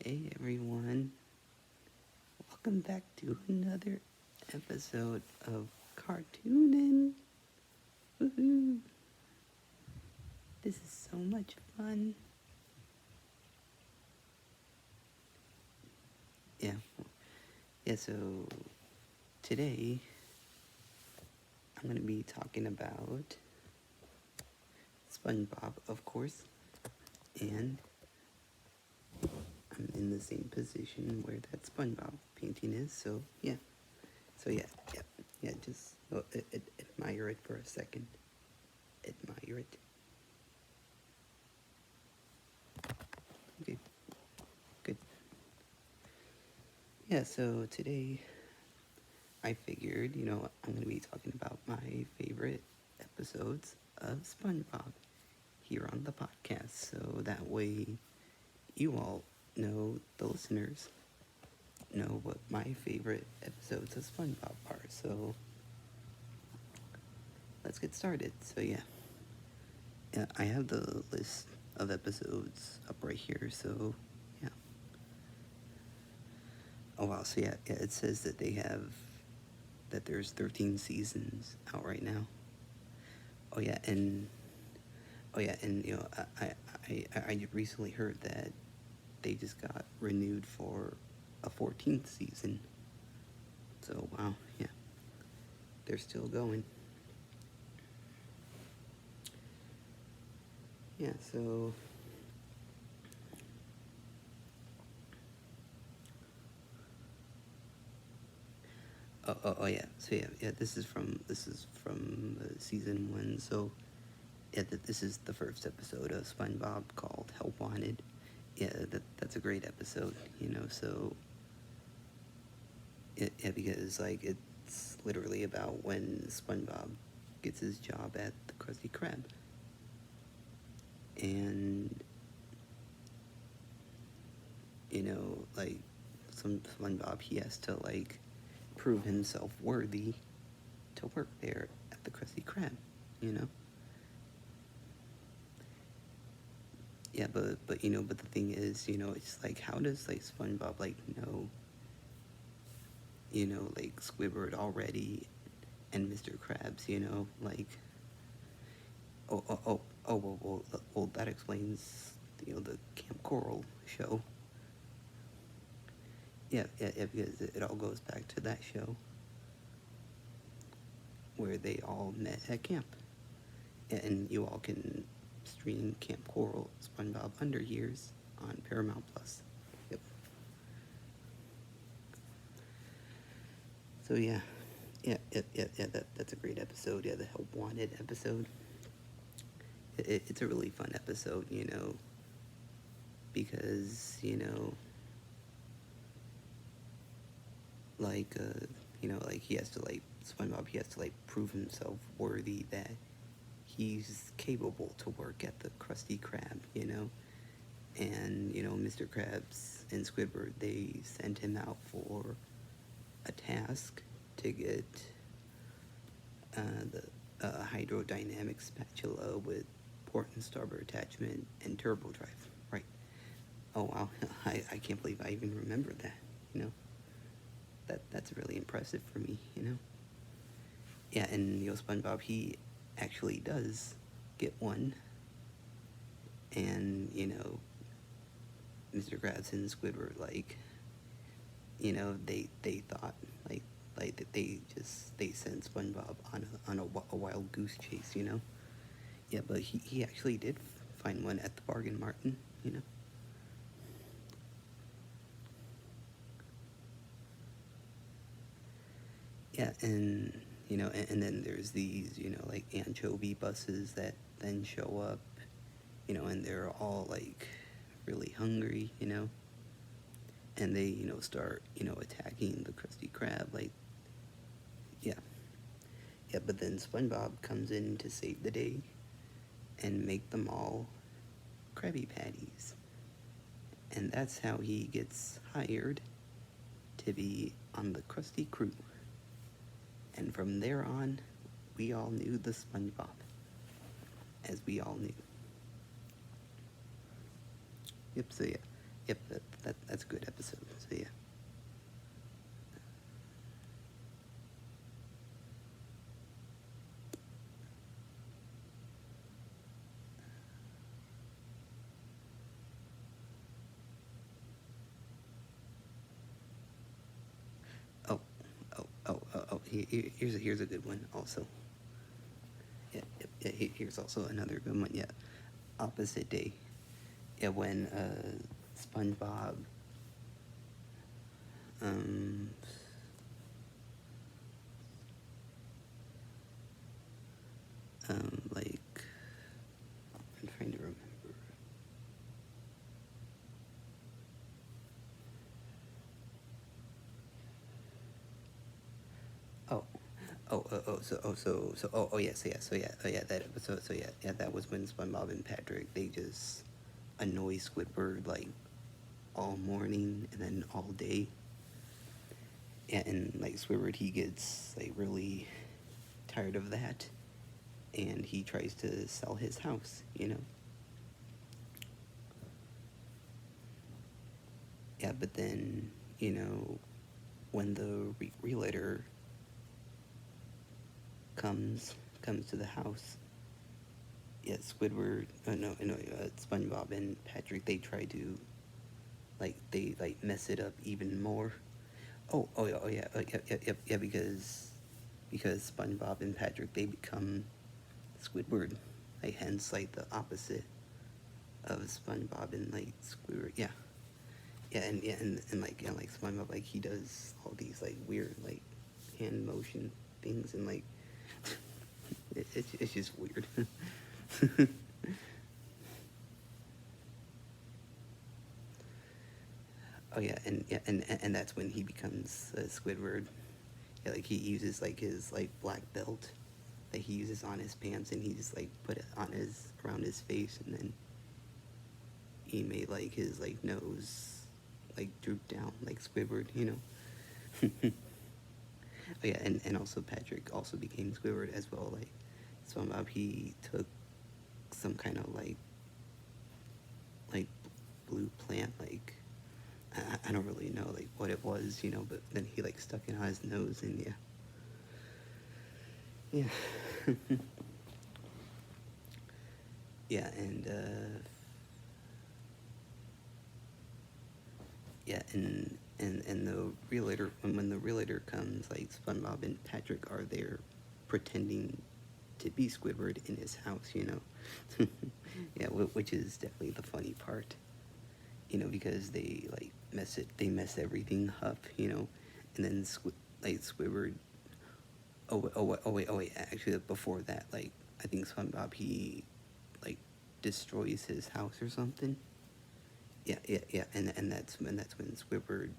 Hey everyone, welcome back to another episode of CarTooN. Woohoo! This is so much fun. Yeah, so today I'm going to be talking about SpongeBob, of course, and I'm in the same position where that SpongeBob painting is, so yeah. Just admire it for a second. Admire it. Okay, good. Yeah, so today I figured, I'm going to be talking about my favorite episodes of SpongeBob here on the podcast. So that way you all know, the listeners know what my favorite episodes of SpongeBob are. So let's get started. So yeah, I have the list of episodes up right here. So yeah. Oh wow, so yeah, it says that there's 13 seasons out right now. Oh yeah, and I recently heard that they just got renewed for a 14th season. So wow, yeah, they're still going. Yeah, so oh yeah, so yeah, this is from season 1. So yeah, this is the first episode of SpongeBob called Help Wanted. Yeah, that's a great episode. So yeah, because like it's literally about when SpongeBob gets his job at the Krusty Krab, and like some SpongeBob, he has to like prove himself worthy to work there at the Krusty Krab. You know. Yeah, but but the thing is, it's like, how does like SpongeBob like know, like Squidward already and Mr. Krabs, like, well, that explains, the Camp Coral show. Yeah, because it all goes back to that show where they all met at camp. And you all can stream Camp Coral SpongeBob Under Years on Paramount Plus. Yep. So yeah, that's a great episode. Yeah, the Help Wanted episode. It's a really fun episode, because like like he has to like SpongeBob, he has to like prove himself worthy that he's capable to work at the Krusty Krab, and Mr. Krabs and Squidward, they send him out for a task to get the hydrodynamic spatula with port and starboard attachment and turbo drive, right? Oh wow, I can't believe I even remembered that, that's really impressive for me, Yeah, and SpongeBob, he actually does get one, and Mr. Krabs and Squidward, like, they thought that they sent SpongeBob on a wild goose chase, Yeah, but he actually did find one at the bargain martin, Yeah, and and then there's these like anchovy buses that then show up, and they're all like really hungry, and they start attacking the Krusty Krab, like, yeah. Yeah, but then SpongeBob comes in to save the day and make them all Krabby Patties, and that's how he gets hired to be on the Krusty crew. And from there on, we all knew the SpongeBob, as we all knew. Yep, so yeah. Yep, that's a good episode. So yeah. Oh, here's a good one also. Yeah, here's also another good one. Yeah, opposite day. Yeah, when SpongeBob um like I'm trying to remember. Oh, so yeah, that episode. So yeah, that was when SpongeBob and Patrick they just annoy Squidward like all morning and then all day. Yeah, and like Squidward, he gets like really tired of that, and he tries to sell his house. Yeah, but then when the realtor comes to the house, yeah, Squidward, no, SpongeBob and Patrick, they try to they like mess it up even more. Yeah, because SpongeBob and Patrick they become Squidward, like hence like the opposite of SpongeBob and like Squidward. And like like SpongeBob like he does all these like weird like hand motion things and like it's just weird. Oh yeah, and that's when he becomes Squidward. Yeah, like he uses like his like black belt that he uses on his pants, and he just like put it on his around his face, and then he made like his like nose like droop down like Squidward. Oh yeah, and also Patrick also became Squidward as well. Like somehow he took some kind of like blue plant like I don't really know like what it was, but then he like stuck it on his nose and yeah. Yeah, and the realtor when the realtor comes, like SpongeBob and Patrick are there pretending to be Squidward in his house. Yeah, which is definitely the funny part, because they mess everything up, and then like Squidward. Oh wait, actually before that, like I think SpongeBob he like destroys his house or something. Yeah, and that's when Squidward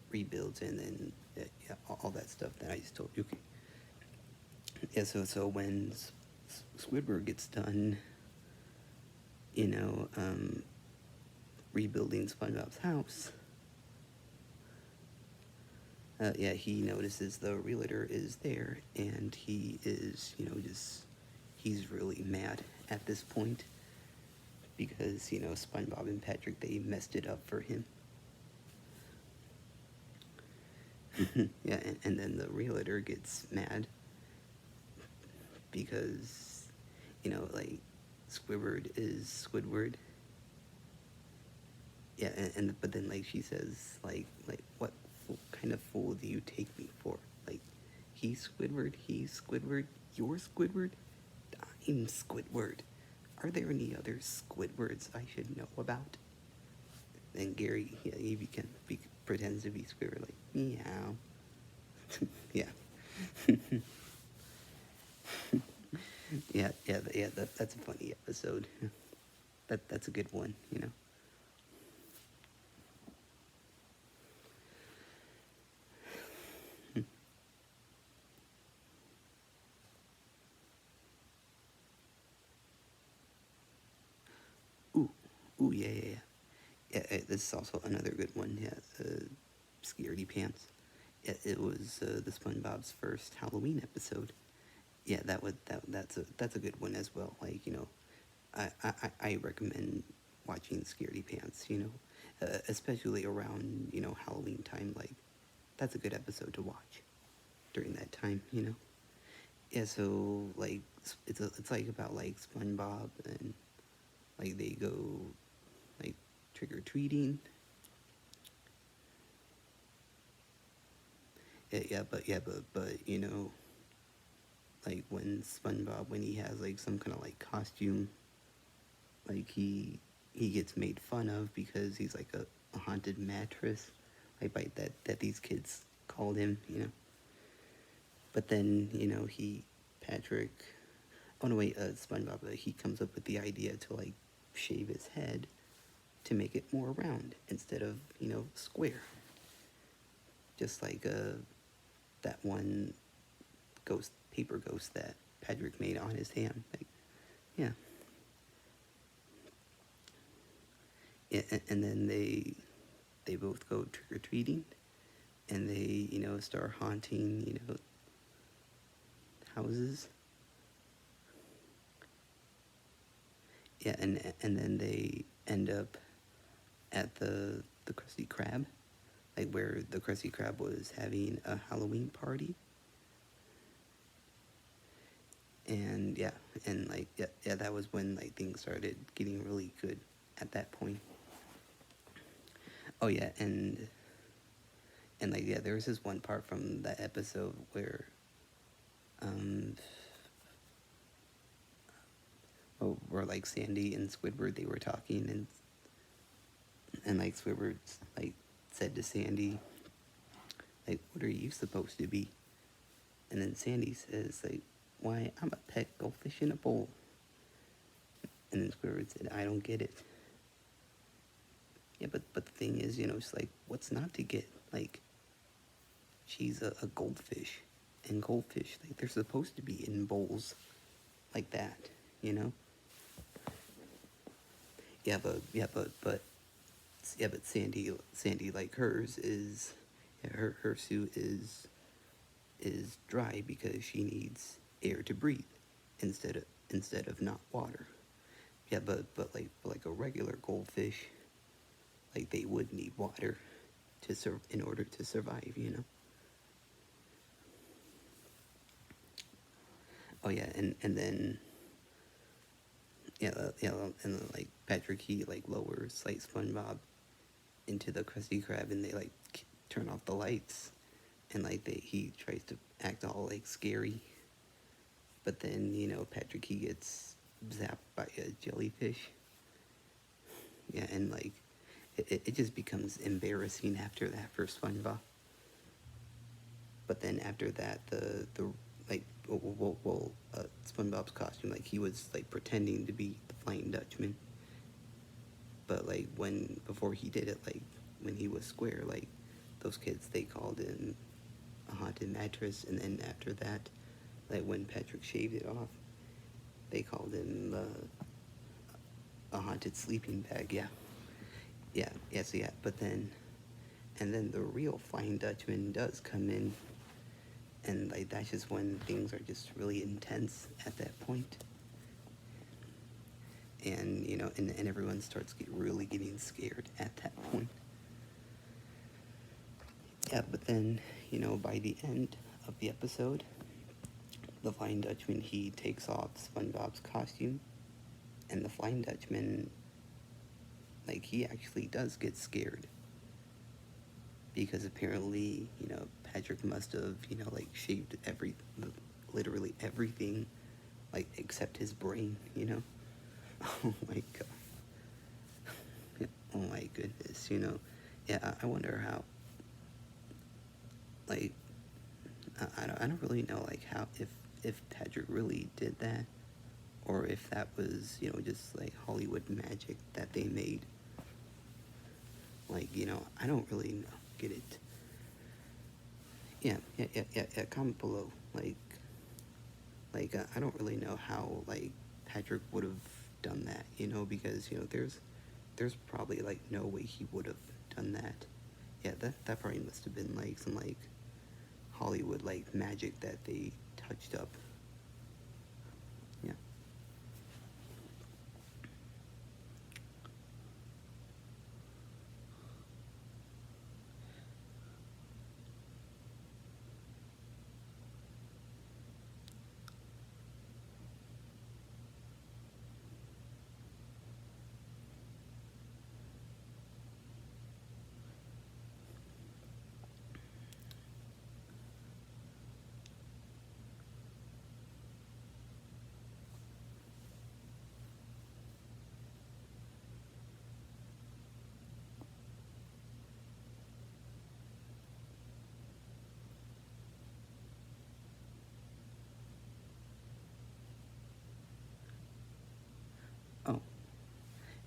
rebuilds and then yeah, all that stuff that I just told you. Okay. Yeah, so when Squidward gets done, you know, um, rebuilding SpongeBob's house, yeah, he notices the realtor is there, and he is, just he's really mad at this point because SpongeBob and Patrick they messed it up for him. Yeah, and then the realtor gets mad because like Squidward is Squidward. Yeah, and but then like she says like what kind of fool do you take me for? Like he's Squidward, you're Squidward, I'm Squidward. Are there any other Squidwards I should know about? And Gary, yeah, pretends to be Squidward, like meow. Yeah. Yeah. That's a funny episode. That's a good one. Ooh, ooh, yeah. This is also another good one. Yeah, Scaredy Pants. Yeah, it was the SpongeBob's first Halloween episode. Yeah, that's a good one as well. Like I recommend watching Scaredy Pants. especially around Halloween time. Like that's a good episode to watch during that time. Yeah, so like it's like about like SpongeBob and like they go like trick or treating. But like when SpongeBob when he has like some kind of like costume, like he gets made fun of because he's like a haunted mattress, like by that these kids called him. But then he Patrick. Oh no, wait, SpongeBob. He comes up with the idea to like shave his head to make it more round instead of square, just like that one paper ghost that Patrick made on his hand. Like, yeah, and then they both go trick or treating, and they start haunting houses. Yeah, and then they end up at the Krusty Krab, like where the Krusty Krab was having a Halloween party. And yeah, and like yeah, that was when like things started getting really good at that point. Oh yeah, and like yeah, there was this one part from that episode where um where like Sandy and Squidward they were talking, and like Squidward like said to Sandy, like, what are you supposed to be? And then Sandy says like, why, I'm a pet goldfish in a bowl. And then Squidward said, I don't get it. Yeah, but the thing is, it's like, what's not to get? Like, she's a goldfish, and goldfish, like, they're supposed to be in bowls like that, you know? But Sandy, like hers is, yeah, her suit is dry because she needs air to breathe instead of not water. Yeah, but like a regular goldfish, like they would need water in order to survive. Oh yeah, and then and then like Patrick he like lowers like SpongeBob into the Krusty Krab, and they like turn off the lights, and like he tries to act all like scary, but then Patrick he gets zapped by a jellyfish. Yeah, and like it just becomes embarrassing after that for SpongeBob. But then after that, the like SpongeBob's costume, like he was like pretending to be the Flying Dutchman, but like when before he did it, like when he was square, like those kids they called him a haunted mattress, and then after that, like when Patrick shaved it off, they called him a haunted sleeping bag. Yeah, yeah. So yeah, but then and then the real Flying Dutchman does come in, and like that's just when things are just really intense at that point. And and everyone starts really getting scared at that point. Yeah, but then by the end of the episode, the Flying Dutchman he takes off SpongeBob's costume, and the Flying Dutchman, like, he actually does get scared because apparently Patrick must have like shaved literally everything, like except his brain. Oh my god. Oh my goodness. Yeah, I wonder how, like, I don't really know, like, how, if Patrick really did that, or if that was, just, like, Hollywood magic that they made. Like, I don't really know, get it. Yeah, comment below, I don't really know how, like, Patrick would have done that, because, there's probably, like, no way he would have done that. Yeah, that probably must have been, like, some, like, Hollywood, like, magic that they touched up. Yeah.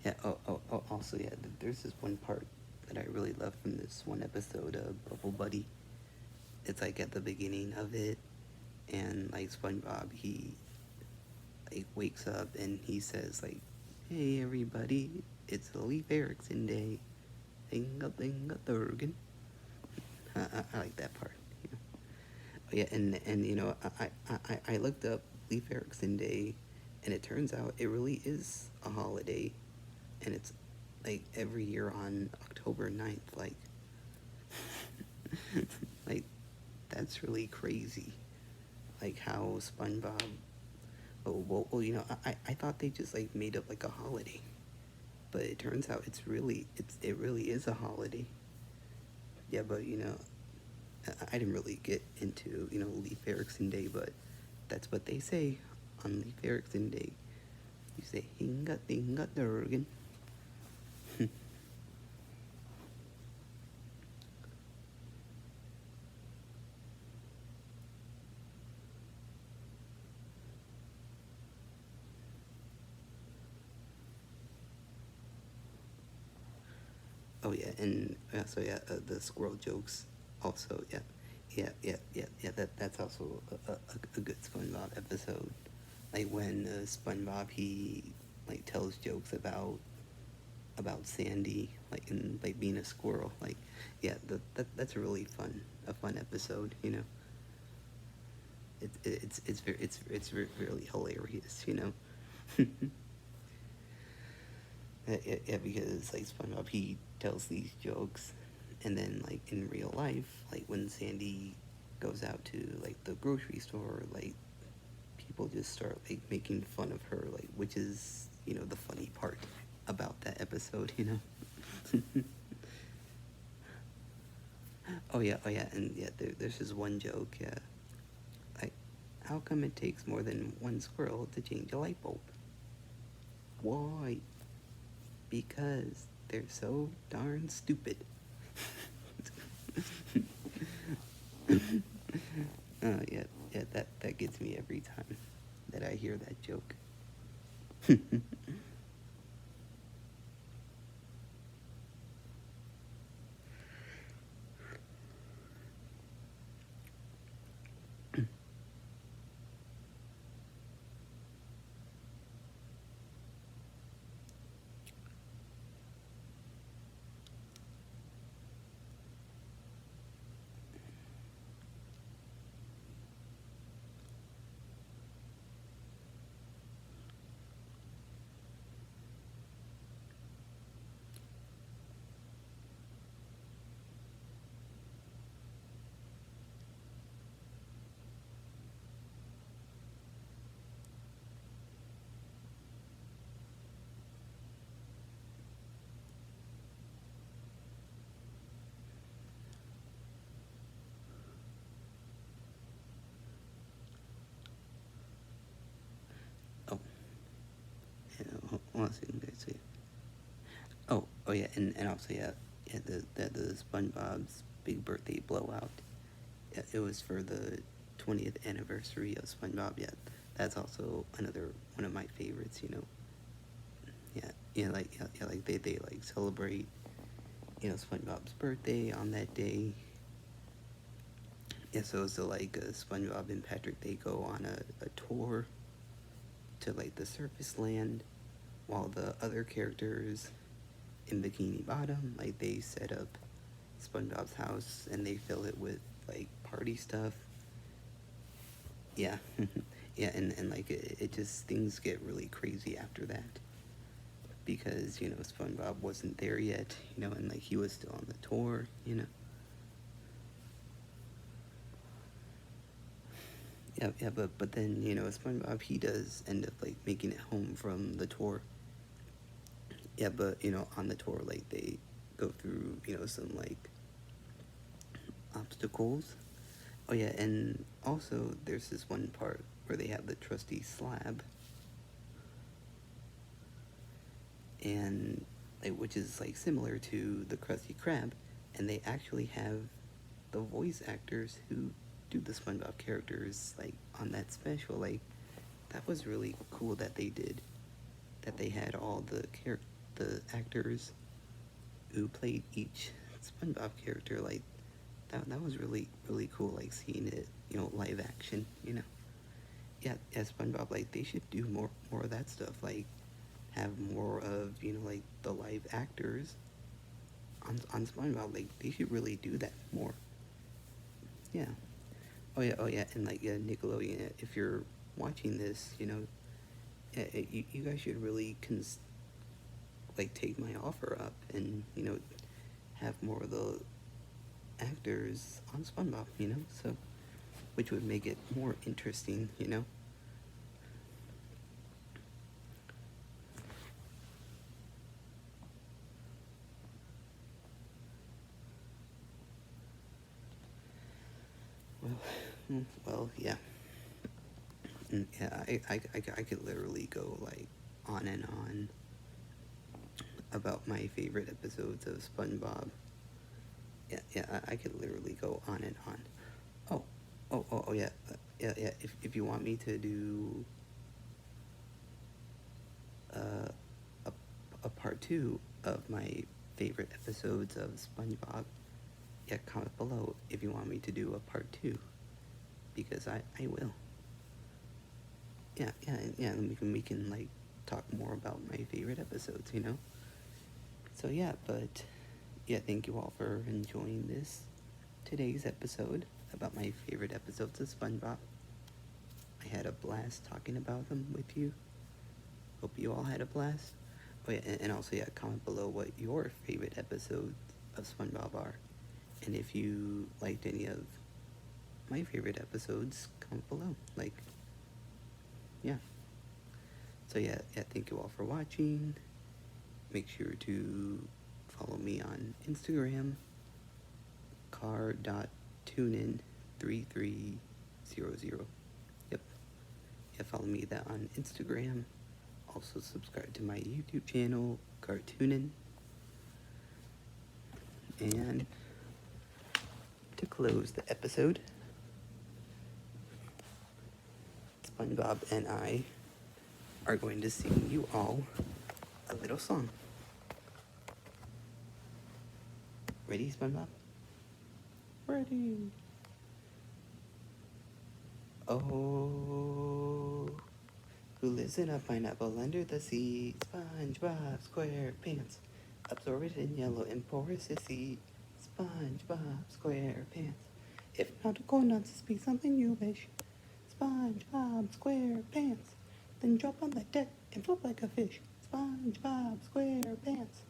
Yeah. Also, yeah. There's this one part that I really love from this one episode of Bubble Buddy. It's like at the beginning of it, and like SpongeBob, he like wakes up and he says like, "Hey everybody, it's the Leif Erikson Day. Thinga thinga thurgen." I like that part. You know? Oh, yeah, and you know, I looked up Leif Erikson Day, and it turns out it really is a holiday, and it's like every year on October 9th. Like that's really crazy. Like how SpongeBob. Oh well, you know, I thought they just like made up like a holiday, but it turns out it really is a holiday. Yeah, but you know, I didn't really get into Leif Erikson Day, but that's what they say on Leif Erikson Day. You say hinga dinga durgan. Oh yeah, and so yeah, the squirrel jokes also. Yeah, yeah. That's also a good SpongeBob episode. Like when SpongeBob he like tells jokes about Sandy, like and like being a squirrel. Like, yeah, that's a really fun episode. You know, it's really hilarious. You know, yeah, because like SpongeBob he tells these jokes, and then like in real life, like when Sandy goes out to like the grocery store, like people just start like making fun of her, like which is the funny part about that episode. You know. Oh yeah, and yeah, there's this one joke. Yeah, like, how come it takes more than one squirrel to change a light bulb? Why? Because they're so darn stupid. Yeah, yeah, that gets me every time that I hear that joke. Oh, yeah, hold on a second, guys. Oh yeah, and also yeah, the SpongeBob's big birthday blowout. Yeah, it was for the 20th anniversary of SpongeBob. Yeah, that's also another one of my favorites. Yeah, yeah, like they like celebrate SpongeBob's birthday on that day. Yeah, so like SpongeBob and Patrick they go on a tour to like the surface land, while the other characters in Bikini Bottom like they set up SpongeBob's house and they fill it with like party stuff. Yeah, yeah, and like it just things get really crazy after that because SpongeBob wasn't there yet, and like he was still on the tour. Yeah, but then SpongeBob he does end up like making it home from the tour. Yeah, but on the tour like they go through some like obstacles. Oh yeah, and also there's this one part where they have the trusty slab, and like which is like similar to the Krusty Krab, and they actually have the voice actors who do the SpongeBob characters like on that special. Like that was really cool that they did. That they had all the characters. the actors who played each SpongeBob character, like that was really cool. Like seeing it, live action. Yeah, SpongeBob. Like they should do more of that stuff. Like have more of like the live actors on SpongeBob. Like they should really do that more. Yeah. Oh yeah, and like Nickelodeon. If you're watching this, you guys should really like take my offer up and have more of the actors on SpongeBob. So which would make it more interesting. Well, well, yeah. Yeah, I could literally go like on and on about my favorite episodes of SpongeBob. Yeah, I could literally go on and on. Oh, oh, yeah, yeah. If you want me to do uh, a, a part two of my favorite episodes of SpongeBob, yeah, comment below if you want me to do a part two, because I will. Yeah, and we can like talk more about my favorite episodes. So yeah, but yeah, thank you all for enjoying today's episode about my favorite episodes of SpongeBob. I had a blast talking about them with you. Hope you all had a blast. Oh yeah, and also yeah, comment below what your favorite episodes of SpongeBob are, and if you liked any of my favorite episodes, comment below. Like, yeah. So yeah, thank you all for watching. Make sure to follow me on Instagram, car.toonin3300. Yep. Yeah, follow me that on Instagram. Also subscribe to my YouTube channel, CarToonin. And to close the episode, SpongeBob and I are going to sing you all a little song. Ready, SpongeBob? Ready. Oh, who lives in a pineapple under the sea? SpongeBob SquarePants. Absorbed in yellow and porous to see. SpongeBob SquarePants. If nautical to speak something you wish. SpongeBob SquarePants. Then drop on the deck and flop like a fish. SpongeBob SquarePants.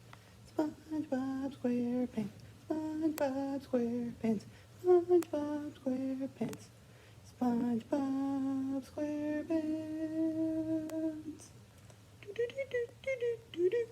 SpongeBob SquarePants. SpongeBob SquarePants. SpongeBob SquarePants. SpongeBob SquarePants. Do do do do do do do.